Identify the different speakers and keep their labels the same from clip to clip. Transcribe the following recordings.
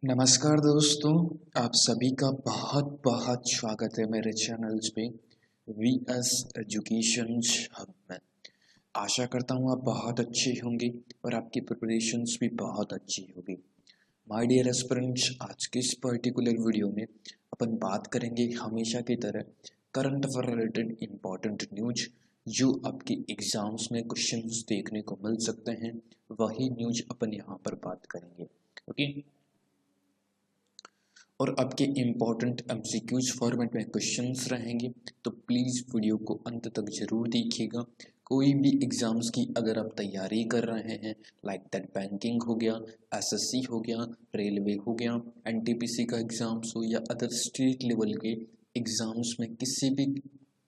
Speaker 1: नमस्कार दोस्तों, आप सभी का बहुत बहुत स्वागत है मेरे चैनल्स पे वी एस एजुकेशन हब में। आशा करता हूँ आप बहुत अच्छे होंगे और आपकी प्रिपरेशंस भी बहुत अच्छी होगी। माय डियर एस्पिरेंट्स, आज के इस पर्टिकुलर वीडियो में अपन बात करेंगे हमेशा की तरह current affair related important news जो आपके एग्जाम्स में क्वेश्चंस देखने को मिल सकते हैं। वही न्यूज अपन यहाँ पर बात करेंगे। ओके, और आपके इम्पॉर्टेंट एमसीक्यूज फॉर्मेट में क्वेश्चंस रहेंगे, तो प्लीज़ वीडियो को अंत तक ज़रूर देखिएगा। कोई भी एग्ज़ाम्स की अगर आप तैयारी कर रहे हैं, लाइक दैट बैंकिंग हो गया, एसएससी हो गया, रेलवे हो गया, एनटीपीसी का एग्ज़ाम्स हो या अदर स्टेट लेवल के एग्ज़ाम्स में किसी भी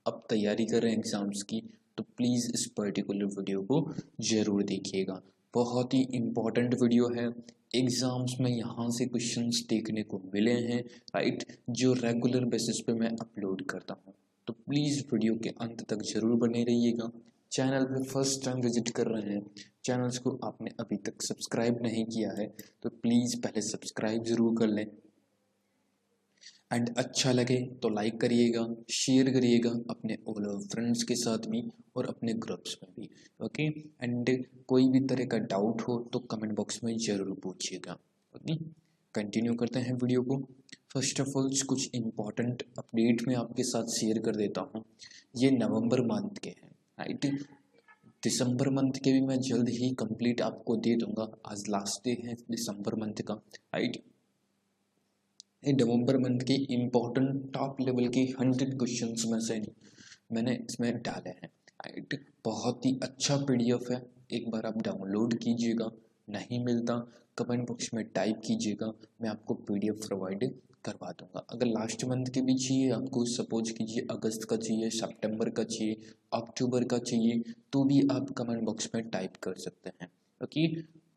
Speaker 1: आप तैयारी कर रहे हैं एग्ज़ाम्स की, तो प्लीज़ इस पर्टिकुलर वीडियो को ज़रूर देखिएगा। बहुत ही इम्पॉर्टेंट वीडियो है। एग्ज़ाम्स में यहाँ से क्वेश्चंस देखने को मिले हैं, राइट, जो रेगुलर बेसिस पे मैं अपलोड करता हूँ। तो प्लीज़ वीडियो के अंत तक ज़रूर बने रहिएगा। चैनल पे फर्स्ट टाइम विजिट कर रहे हैं, चैनल्स को आपने अभी तक सब्सक्राइब नहीं किया है, तो प्लीज़ पहले सब्सक्राइब ज़रूर कर लें। एंड अच्छा लगे तो लाइक करिएगा, शेयर करिएगा अपने ऑल फ्रेंड्स के साथ भी और अपने ग्रुप्स में भी। ओके, एंड कोई भी तरह का डाउट हो तो कमेंट बॉक्स में ज़रूर पूछिएगा। ओके, कंटिन्यू करते हैं वीडियो को। फर्स्ट ऑफ ऑल कुछ इम्पोर्टेंट अपडेट मैं आपके साथ शेयर कर देता हूँ। ये नवंबर मंथ के हैं, राइट। दिसंबर मंथ के भी मैं जल्द ही कंप्लीट आपको दे दूंगा। आज लास्ट डे है दिसंबर मंथ का, राइट। नवंबर मंथ के इम्पोर्टेंट टॉप लेवल के 100 क्वेश्चंस में से मैंने इसमें डाले हैं, राइट। बहुत ही अच्छा पीडीएफ है, एक बार आप डाउनलोड कीजिएगा। नहीं मिलता कमेंट बॉक्स में टाइप कीजिएगा, मैं आपको पीडीएफ प्रोवाइड करवा दूंगा। अगर लास्ट मंथ के भी चाहिए आपको, सपोज कीजिए अगस्त का चाहिए, सितंबर का चाहिए, अक्टूबर का चाहिए, तो भी आप कमेंट बॉक्स में टाइप कर सकते हैं। ओके,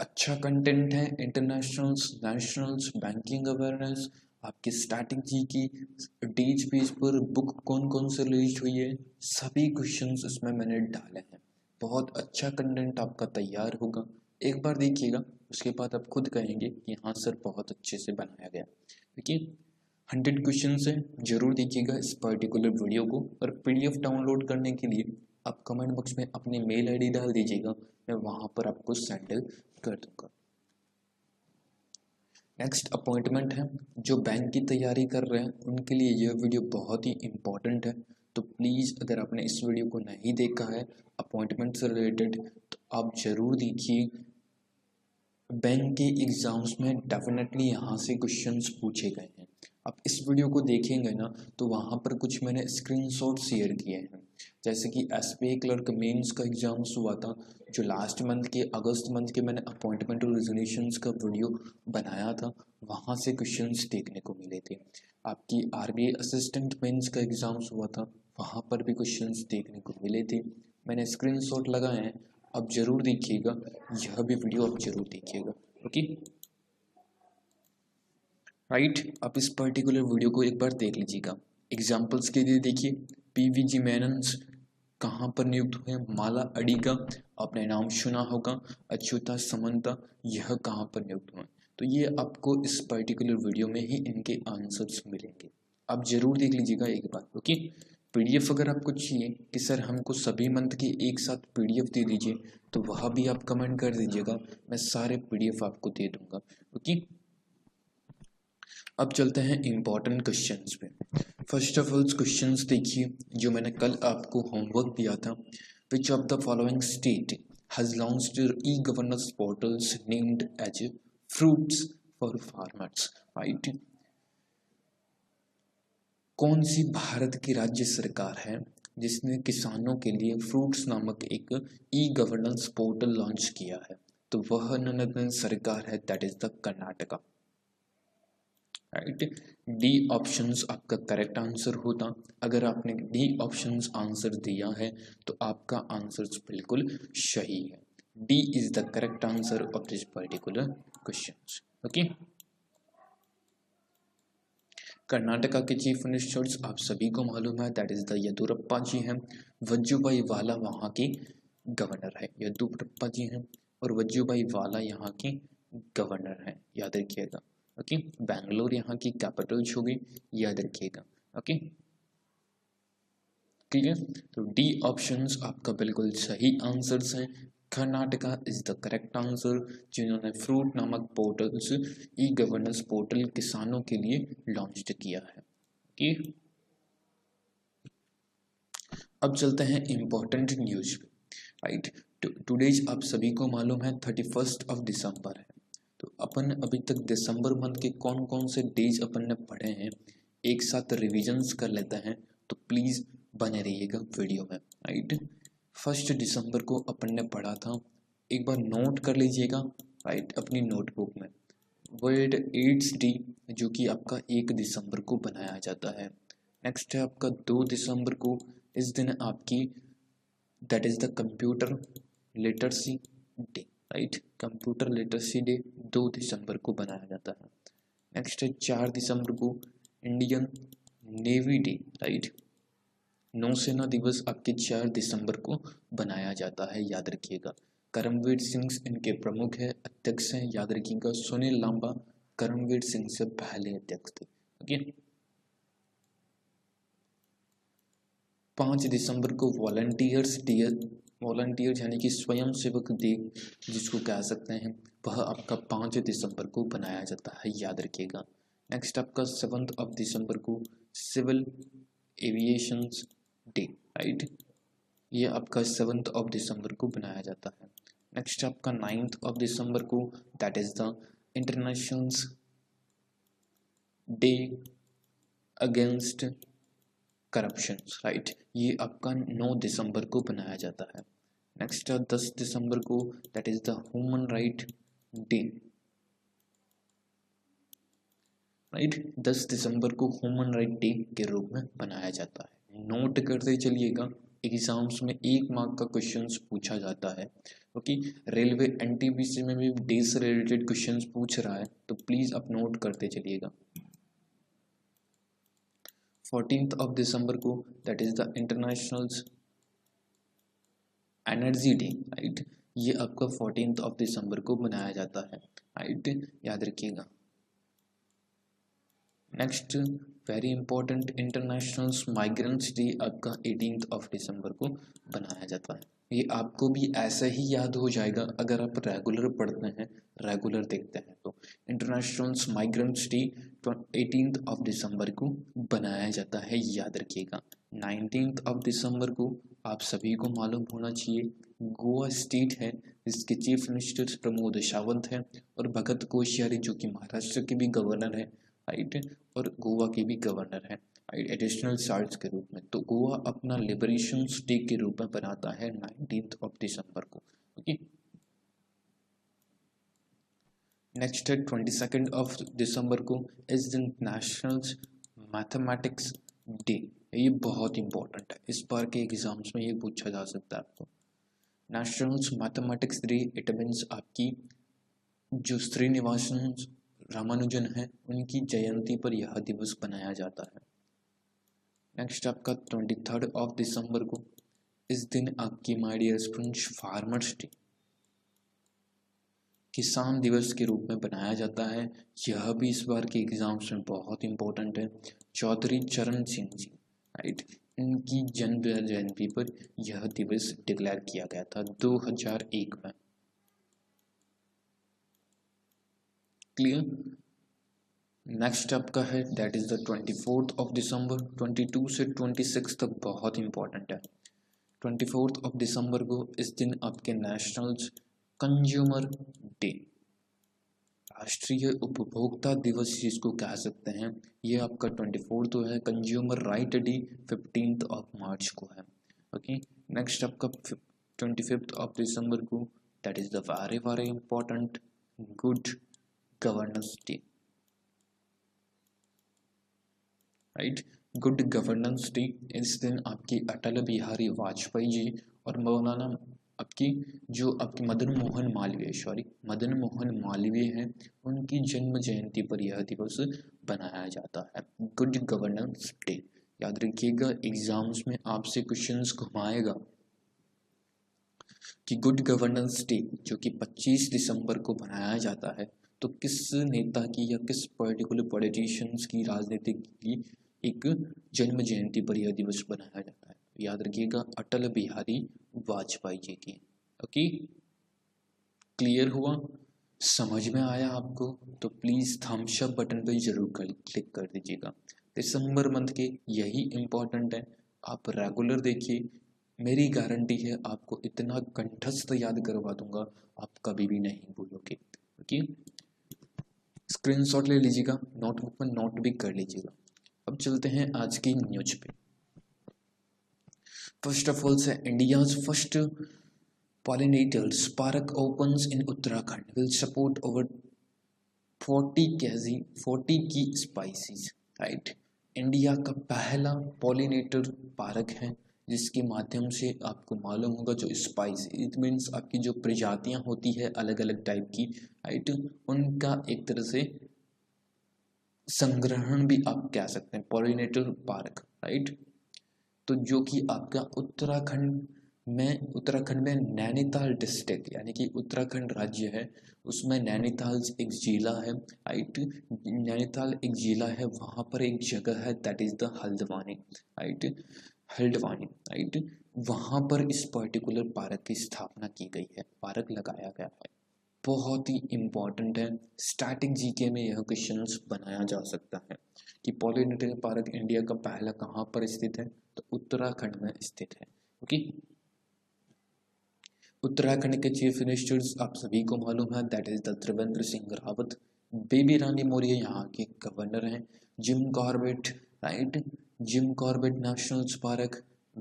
Speaker 1: अच्छा कंटेंट है, इंटरनेशनल्स, नेशनल्स, बैंकिंग अवेयरनेस, आपकी स्टार्टिंग जी की डेज पेज पर बुक कौन कौन से रिलीज हुई है, सभी क्वेश्चंस उसमें मैंने डाले हैं। बहुत अच्छा कंटेंट आपका तैयार होगा, एक बार देखिएगा, उसके बाद आप खुद कहेंगे कि हाँ सर बहुत अच्छे से बनाया गया। देखिए 100 क्वेश्चन है, जरूर देखिएगा इस पर्टिकुलर वीडियो को। और पीडीएफ डाउनलोड करने के लिए आप कमेंट बॉक्स में अपनी मेल आईडी डाल दीजिएगा, मैं वहाँ पर आपको सेंड कर दूंगा। नेक्स्ट अपॉइंटमेंट है, जो बैंक की तैयारी कर रहे हैं उनके लिए यह वीडियो बहुत ही इम्पोर्टेंट है। तो प्लीज़ अगर आपने इस वीडियो को नहीं देखा है अपॉइंटमेंट से रिलेटेड, तो आप ज़रूर देखिए। बैंक के एग्ज़ाम्स में डेफिनेटली यहाँ से क्वेश्चंस पूछे गए हैं। आप इस वीडियो को देखेंगे ना, तो वहाँ पर कुछ मैंने स्क्रीनशॉट शेयर किए हैं। जैसे कि एसबीआई क्लर्क मेंस का एग्ज़ाम्स हुआ था, जो लास्ट मंथ के अगस्त मंथ के मैंने अपॉइंटमेंट और रेजोल्यूशंस का वीडियो बनाया था, वहाँ से क्वेश्चंस देखने को मिले थे। आपकी आरबीआई असिस्टेंट मेंस का एग्ज़ाम्स हुआ था, वहाँ पर भी क्वेश्चंस देखने को मिले थे। मैंने स्क्रीनशॉट लगाए हैं, आप ज़रूर देखिएगा, यह भी वीडियो आप ज़रूर देखिएगा। Okay, right. आप इस पर्टिकुलर वीडियो को एक बार देख लीजिएगा। एग्जाम्पल्स के लिए देखिए, पीवीजी मेनन कहाँ पर नियुक्त हुए, माला अडिगा आपने नाम सुना होगा, अच्युता समंता यह कहाँ पर नियुक्त हुए। तो ये आपको इस पर्टिकुलर वीडियो में ही इनके आंसर्स मिलेंगे, आप जरूर देख लीजिएगा एक बार। ओके, पीडीएफ अगर आपको चाहिए कि सर हमको सभी मंथ की एक साथ पीडीएफ दे दीजिए, तो वह भी आप कमेंट कर दीजिएगा, मैं सारे पीडीएफ आपको दे दूंगा। ओके, अब चलते हैं इम्पॉर्टेंट क्वेश्चंस पे। फर्स्ट ऑफ ऑल क्वेश्चंस देखिए, जो मैंने कल आपको होमवर्क दिया था। Which of the following state has launched e governance portals named as fruits for farmers, right. कौन सी भारत की राज्य सरकार है जिसने किसानों के लिए फ्रूट्स नामक एक ई गवर्नेंस पोर्टल लॉन्च किया है? तो वह ननदन सरकार है, that is the Karnataka, right. D options आपका करेक्ट आंसर होता। अगर आपने डी ऑप्शंस आंसर दिया है तो आपका आंसर बिल्कुल सही है। D is the correct answer of this particular question. Okay, Karnataka के चीफ मिनिस्टर्स आप सभी को मालूम है, दैट इज द येदुरप्पा जी हैं। वजुभाई वाला वहाँ के गवर्नर है, येदुरप्पा जी हैं, और वजुभाई वाला यहाँ के गवर्नर हैं, याद रखिएगा। ओके, बैंगलोर यहाँ की कैपिटल होगी, याद रखिएगा। Okay clear. तो डी ऑप्शंस आपका बिल्कुल सही आंसर्स हैं। Karnataka is the correct answer, जिन्होंने फ्रूट नामक पोर्टल्स ई गवर्नेंस पोर्टल किसानों के लिए लॉन्च किया है। ओके अब चलते हैं इम्पोर्टेंट न्यूज पे, राइट। टुडेज आप सभी को मालूम है 31 दिसंबर है। तो अपन अभी तक दिसंबर मंथ के कौन कौन से डेज अपन ने पढ़े हैं एक साथ रिविजन्स कर लेते हैं, तो प्लीज़ बने रहिएगा वीडियो में, राइट। 1 दिसंबर को अपन ने पढ़ा था, एक बार नोट कर लीजिएगा, राइट, अपनी नोटबुक में। वर्ल्ड एड्स डे जो कि आपका 1 दिसंबर को बनाया जाता है। नेक्स्ट है आपका 2 दिसंबर को, इस दिन आपकी that is the computer literacy day, right. Computer literacy day 2 दिसंबर को बनाया जाता है। नेक्स्ट है 4 दिसंबर को इंडियन नेवी डे, राइट। नौसेना दिवस आपके 4 दिसंबर को बनाया जाता है, याद रखिएगा। करमवीर सिंह इनके प्रमुख है, अध्यक्ष हैं, याद रखिएगा। सुनील लांबा करमवीर सिंह से पहले अध्यक्ष थे। ओके 5 दिसंबर को वॉलंटियर्स डे, वॉलंटियर्स यानी कि स्वयं सेवक डे जिसको कह सकते हैं, वह आपका 5 दिसंबर को बनाया जाता है, याद रखिएगा। नेक्स्ट आपका 7 दिसंबर को सिविल एविएशन डे, राइट, ये आपका 7 दिसंबर को बनाया जाता है। नेक्स्ट आपका 9 दिसंबर को that is the international day against corruption, right, ये आपका 9 दिसंबर को बनाया जाता है। नेक्स्ट 10 दिसंबर को that is the human right day, right. 10 दिसंबर को ह्यूमन राइट डे के रूप में बनाया जाता है। नोट करते चलिएगा, एग्जाम्स में 1 मार्क का क्वेश्चंस पूछा जाता है, क्योंकि रेलवे एनटीपीसी में भी डे से रिलेटेड क्वेश्चंस पूछ रहा है, तो प्लीज़ आप नोट करते चलिएगा। 14 दिसंबर को that is the international energy day, right, ये आपका 14 दिसंबर को बनाया जाता है, राइट, याद रखिएगा। Next very important international migrants day आपका 18 दिसंबर को बनाया जाता है। ये आपको भी ऐसा ही याद हो जाएगा अगर आप रेगुलर पढ़ते हैं, रेगुलर देखते हैं। तो इंटरनेशनल माइग्रेंट्स डे 18 दिसंबर को बनाया जाता है, याद रखिएगा। 19 दिसंबर को आप सभी को मालूम होना चाहिए, गोवा स्टेट है, इसके चीफ मिनिस्टर प्रमोद सावंत है, और भगत कोश्यारी जो कि महाराष्ट्र के भी गवर्नर है, राइट, और गोवा के भी गवर्नर है, एडिशनल चार्ज के रूप में। तो गोवा अपना लिबरेशन डे के रूप में बनाता है 19 दिसंबर को। ओके नेक्स्ट है 22 दिसंबर को इस दिन नेशनल मैथमेटिक्स डे, ये बहुत इंपॉर्टेंट है, इस बार के एग्जाम्स में ये पूछा जा सकता है आपको। National mathematics day it means आपकी जो श्रीनिवासन रामानुजन है उनकी जयंती पर यह दिवस बनाया जाता है। नेक्स्ट आपका 23 दिसंबर को इस दिन आपकी my dear students farmers day, किसान दिवस के रूप में बनाया जाता है, यह भी इस बार के एग्जाम्स में बहुत इंपॉर्टेंट है। चौधरी चरण सिंह जी, राइट, इनकी जन्म जयंती पर यह दिवस डिक्लेयर किया गया था 2001 में। क्लियर। नेक्स्ट आपका है दैट इज द 24 दिसंबर, 22 से 26 तक बहुत इंपॉर्टेंट है। 24 दिसंबर को इस दिन आपके नेशनल कंज्यूमर डे, राष्ट्रीय उपभोक्ता दिवस जिसको कह सकते हैं, ये आपका 24 तो है। कंज्यूमर राइट डे 15 मार्च को है। ओके नेक्स्ट आपका 25 दिसंबर को that is the very very important good governance day, right, good governance day. इस दिन आपकी अटल बिहारी वाजपेयी जी और मौलाना आपकी जो आपकी मदन मोहन मालवीय हैं, उनकी जन्म जयंती पर यह दिवस बनाया जाता है, गुड गवर्नेंस डे। याद रखिएगा एग्जाम्स में आपसे क्वेश्चंस घुमाएगा कि गुड गवर्नेंस डे जो कि 25 दिसंबर को बनाया जाता है, तो किस नेता की या किस पर्टिकुलर पॉलिटिशियंस की राजनीतिक की एक जन्म जयंती पर यह दिवस बनाया जाता है? याद रखिएगा, अटल बिहारी वाजपेयी जी की। ओके, क्लियर हुआ? समझ में आया आपको? तो प्लीज़ थम्स अप बटन पर जरूर क्लिक कर दीजिएगा। दिसंबर मंथ के यही इम्पोर्टेंट है, आप रेगुलर देखिए, मेरी गारंटी है आपको इतना कंठस्थ याद करवा दूंगा आप कभी भी नहीं भूलोगे। ओके, स्क्रीनशॉट ले लीजिएगा, नोटबुक में नोट भी कर लीजिएगा। अब चलते हैं आज की न्यूज पे। फर्स्ट ऑफ ऑल से India's first pollinators park opens in Uttarakhand will support over 40 की स्पाइसीज, राइट। इंडिया का पहला पॉलिनेटर पार्क है जिसके माध्यम से आपको मालूम होगा जो स्पाइस, इट मीन्स आपकी जो प्रजातियां होती है अलग अलग टाइप की, राइट, उनका एक तरह से संग्रहण भी आप कह सकते हैं, पॉलिनेटर पार्क, राइट। तो जो कि आपका उत्तराखंड में नैनीताल डिस्ट्रिक्ट यानी कि उत्तराखंड राज्य है, उसमें नैनीताल एक जिला है, राइट। नैनीताल एक जिला है, वहाँ पर एक जगह है that is the Haldwani, right, Haldwani, right. वहाँ पर इस पर्टिकुलर पार्क की स्थापना की गई है, पार्क लगाया गया है। बहुत ही इम्पोर्टेंट है, स्टैटिक जीके में यह क्वेश्चन बनाया जा सकता है कि पॉलिनेटर पार्क इंडिया का पहला कहाँ पर स्थित है, तो उत्तराखंड में स्थित है। ओके, उत्तराखंड के चीफ मिनिस्टर्स आप सभी को मालूम है that is the Trivendra Singh Rawat, Baby Rani Maurya यहाँ के गवर्नर हैं, Jim Corbett, right, Jim Corbett national park,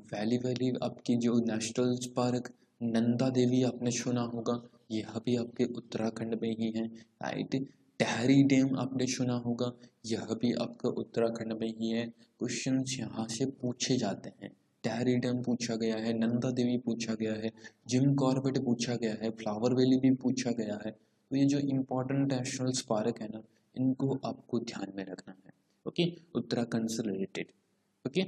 Speaker 1: valley आपकी जो नेशनल पार्क, नंदा देवी आपने सुना होगा, यह भी आपके उत्तराखंड में ही है, राइट। टहरी डैम आपने सुना होगा, यह भी आपका उत्तराखंड में ही है। क्वेश्चन यहाँ से पूछे जाते हैं, टहरी डैम पूछा गया है, नंदा देवी पूछा गया है, जिम कॉर्बेट पूछा गया है, फ्लावर वैली भी पूछा गया है। तो ये जो इम्पोर्टेंट नेशनल पार्क है ना, इनको आपको ध्यान में रखना है। ओके, उत्तराखंड से रिलेटेड। ओके,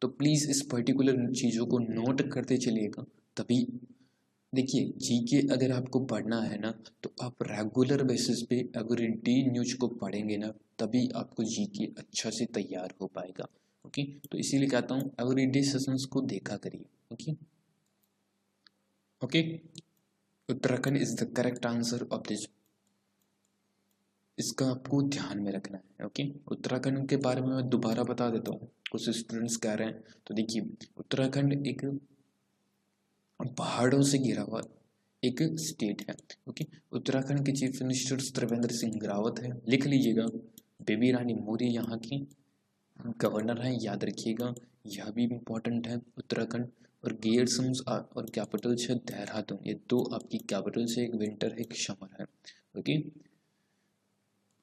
Speaker 1: तो प्लीज इस पर्टिकुलर चीजों को नोट करते चलिएगा, तभी देखिए जीके अगर आपको पढ़ना है ना तो आप रेगुलर बेसिस पे एवरीडे न्यूज को पढ़ेंगे ना, तभी आपको जीके अच्छा से तैयार हो पाएगा। ओके, तो इसीलिए कहता हूँ एवरीडे सेशंस को देखा करिए। Okay, okay, Uttarakhand is the correct answer of this, इसका आपको ध्यान में रखना है। ओके, उत्तराखंड के बारे में मैं दोबारा बता देता हूँ, कुछ स्टूडेंट्स कह रहे हैं, तो देखिए उत्तराखंड एक पहाड़ों से घिरा हुआ एक स्टेट है। ओके, उत्तराखंड के चीफ मिनिस्टर त्रिवेंद्र सिंह रावत है, लिख लीजिएगा, बेबी रानी मौर्य यहाँ की गवर्नर है, याद रखिएगा, यह भी इम्पोर्टेंट है उत्तराखंड। और गेयरसम्स और कैपिटल्स है देहरादून, ये दो आपकी कैपिटल्स है, एक विंटर है एक समर है। ओके,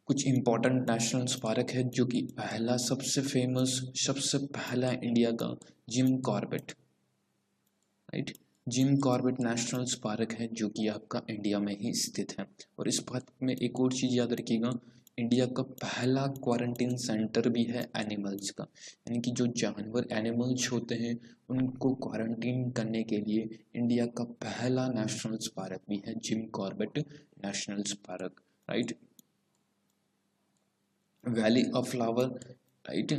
Speaker 1: कुछ इम्पोर्टेंट नेशनल पार्क है जो कि पहला सबसे फेमस सबसे पहला इंडिया का gym Corbett, right, Jim Corbett national park है जो कि आपका इंडिया में ही स्थित है। और इस बात में एक और चीज़ याद रखिएगा, इंडिया का पहला क्वारंटीन सेंटर भी है एनिमल्स का, यानी कि जो जानवर एनिमल्स होते हैं उनको क्वारंटीन करने के लिए इंडिया का पहला नेशनल पार्क भी है gym Corbett national park, right. Valley of flower, right,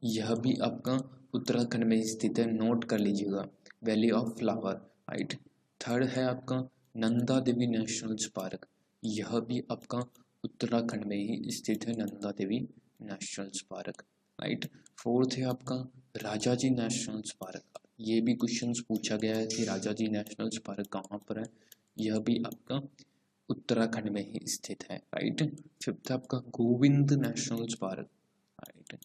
Speaker 1: यह भी आपका उत्तराखंड में स्थित है, नोट कर लीजिएगा, valley of flower, right. Third है आपका नंदा देवी नेशनल पार्क, यह भी आपका उत्तराखंड में ही स्थित है, Nanda Devi national park, right. Fourth है आपका राजा जी नेशनल पार्क, ये भी क्वेश्चंस पूछा गया है कि राजा जी नेशनल पार्क कहाँ पर है, यह भी आपका उत्तराखंड में ही स्थित है, राइट। फिफ्थ आपका गोविंद नेशनल पार्क, राइट,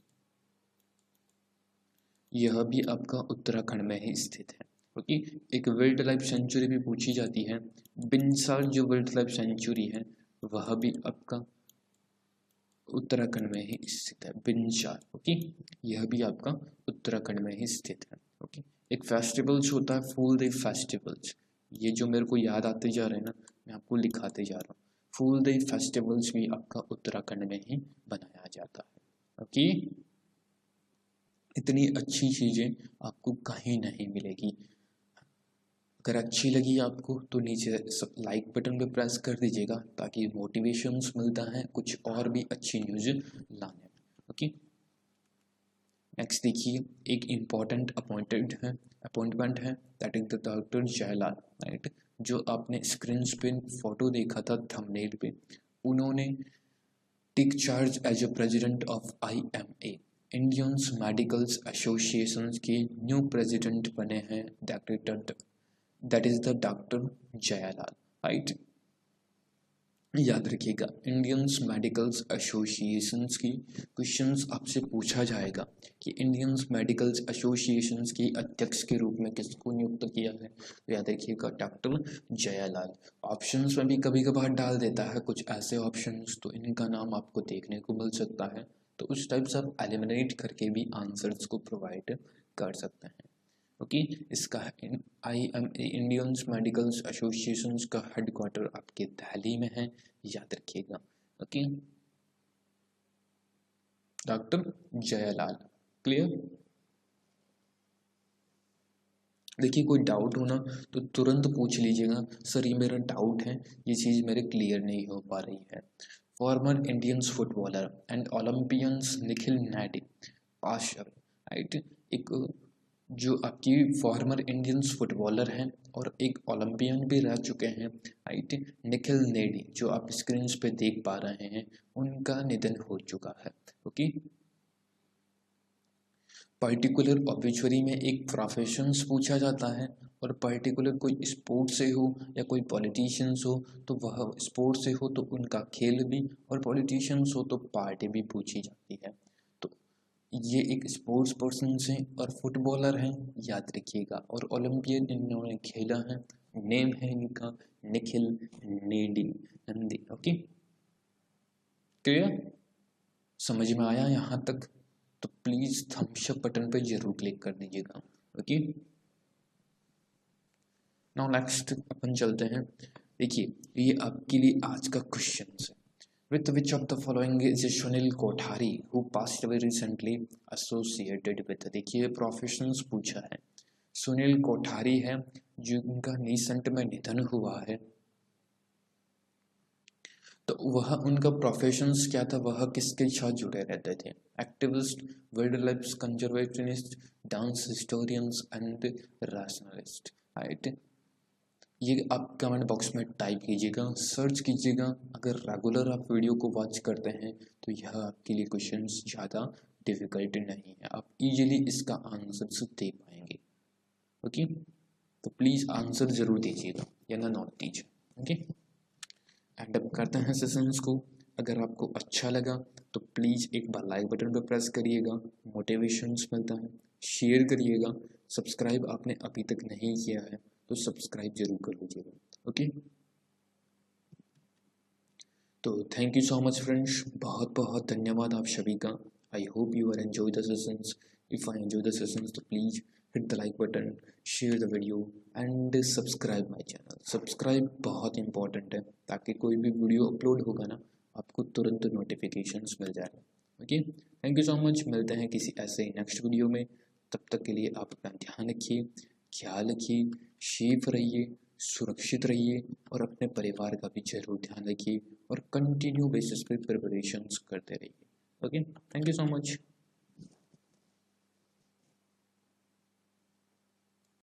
Speaker 1: यह भी आपका उत्तराखंड में ही स्थित है। ओके, एक वाइल्ड लाइफ सेंचुरी भी पूछी जाती है, बिनसार जो वाइल्ड लाइफ सेंचुरी है वह भी आपका उत्तराखंड में ही स्थित है, बिनसार। ओके, यह भी आपका उत्तराखंड में ही स्थित है। ओके, एक फेस्टिवल्स होता है फूल डे फेस्टिवल्स, ये जो मेरे को याद आते जा रहे हैं ना, मैं आपको लिखाते जा रहा हूँ, फूल डे फेस्टिवल्स भी आपका उत्तराखंड में ही बनाया जाता है। ओके, इतनी अच्छी चीज़ें आपको कहीं नहीं मिलेगी। अगर अच्छी लगी आपको तो नीचे लाइक बटन पे प्रेस कर दीजिएगा ताकि मोटिवेशंस मिलता है कुछ और भी अच्छी न्यूज़ लाने में। ओके, नेक्स्ट देखिए, एक इम्पॉर्टेंट अपॉइंटमेंट है that is the doctor Jayalal, right. जो आपने स्क्रीन पे फोटो देखा था थंबनेल पे, उन्होंने take charge as a president of IMA, Indian medical association के न्यू प्रेसिडेंट बने हैं that is the doctor Jayalal, right. याद रखिएगा, इंडियन मेडिकल एसोसिएशंस की क्वेश्चंस आपसे पूछा जाएगा कि इंडियन मेडिकल एसोसिएशंस के अध्यक्ष के रूप में किसको नियुक्त किया है, तो याद रखिएगा डॉक्टर जयलाल। ऑप्शंस में भी कभी कभार डाल देता है कुछ ऐसे ऑप्शंस, तो इनका नाम आपको देखने को मिल सकता है, तो उस टाइप से आप एलिमिनेट करके भी आंसर्स को प्रोवाइड कर सकते हैं। ओके, इसका IMA इंडियन मेडिकल एसोसिएशन का हेडक्वार्टर आपके दिल्ली में है, याद रखिएगा। Okay, doctor Jayalal, clear. देखिए, कोई डाउट हो ना तो तुरंत पूछ लीजिएगा, सर ये मेरा डाउट है, ये चीज़ मेरे क्लियर नहीं हो पा रही है। Former Indian footballer and olympians Nikhil Naidu पाशर, राइट। एक जो आपकी फॉर्मर इंडियन फुटबॉलर हैं और एक ओलंपियन भी रह चुके हैं, राइट, निखिल नेडी, जो आप स्क्रीन पे देख पा रहे हैं, उनका निधन हो चुका है। ओके, पर्टिकुलर ऑब्ituary में एक प्रोफेशंस पूछा जाता है, और पर्टिकुलर कोई स्पोर्ट से हो या कोई पॉलिटिशियंस हो तो वह स्पोर्ट से हो तो उनका खेल भी, और पॉलिटिशियंस हो तो पार्टी भी पूछी जाती है। तो ये एक स्पोर्ट्स पर्सन हैं और फुटबॉलर हैं, याद रखिएगा, और ओलंपियन इन्होंने खेला है, नेम है इनका निखिल नेडी नंदी। ओके, क्लियर, समझ में आया यहाँ तक? तो प्लीज थम्स अप बटन पे जरूर क्लिक कर दीजिएगा। ओके, नाउ नेक्स्ट अपन चलते हैं। देखिए, ये आपके लिए आज का क्वेश्चन है, with which of the following is Sunil Kothari who passed away recently associated with। देखिए, प्रोफेशंस पूछा है, सुनील कोठारी है जिनका रिसेंट में निधन हुआ है, तो वह उनका प्रोफेशंस क्या था, वह किसके साथ जुड़े रहते थे? Activist, wild life conservationist, dance historians and rationalist, right. ये आप कमेंट बॉक्स में टाइप कीजिएगा, सर्च कीजिएगा। अगर रेगुलर आप वीडियो को वॉच करते हैं तो यह आपके लिए क्वेश्चंस ज़्यादा डिफिकल्ट नहीं है, आप इजीली इसका आंसर दे पाएंगे। ओके, तो प्लीज़ आंसर ज़रूर दीजिएगा या ना नोट दीजिए। ओके, एंड अप करते हैं सेशंस को। अगर आपको अच्छा लगा तो प्लीज़ एक बार लाइक बटन पर प्रेस करिएगा, मोटिवेशंस मिलता है। शेयर करिएगा, सब्सक्राइब आपने अभी तक नहीं किया है तो सब्सक्राइब जरूर कर लीजिएगा। ओके, तो thank you so much friends, बहुत बहुत धन्यवाद आप सभी का। I hope you are enjoy the sessions. If I enjoy the sessions तो please hit the like button, share the video and subscribe my channel. Subscribe बहुत important है ताकि कोई भी वीडियो अपलोड होगा ना आपको तुरंत नोटिफिकेशंस मिल जाए। Okay, thank you so much, मिलते हैं किसी ऐसे नेक्स्ट वीडियो में। तब तक के लिए आप अपना ध्यान रखिए, ख्याल रखिए, सेफ रहिए, सुरक्षित रहिए, और अपने परिवार का भी जरूर ध्यान रखिए, और कंटिन्यू बेसिस पे प्रिपरेशंस करते रहिए। Okay, thank you so much.